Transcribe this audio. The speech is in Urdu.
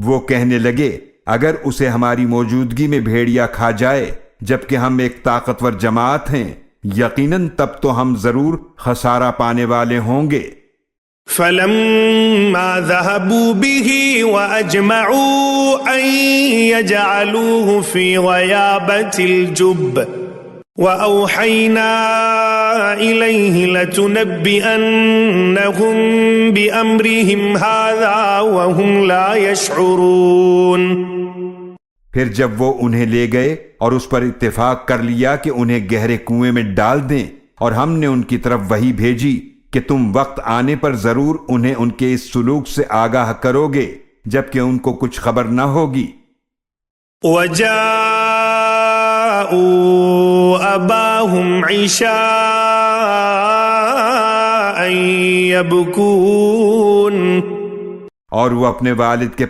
وہ کہنے لگے اگر اسے ہماری موجودگی میں بھیڑیا کھا جائے جبکہ ہم ایک طاقتور جماعت ہیں، یقیناً تب تو ہم ضرور خسارہ پانے والے ہوں گے۔ فلما ذهبوا به وأجمعوا أن يجعلوه في غيابة الجب وأوحينا إليه لتنبئنهم بأمرهم هذا وهم لا يشعرون۔ پھر جب وہ انہیں لے گئے اور اس پر اتفاق کر لیا کہ انہیں گہرے کنویں میں ڈال دیں، اور ہم نے ان کی طرف وحی بھیجی کہ تم وقت آنے پر ضرور انہیں ان کے اس سلوک سے آگاہ کرو گے جبکہ ان کو کچھ خبر نہ ہوگی۔ وَجَاءُوا أَبَاهُمْ عِشَاءً يَبْكُونَ، اور وہ اپنے والد کے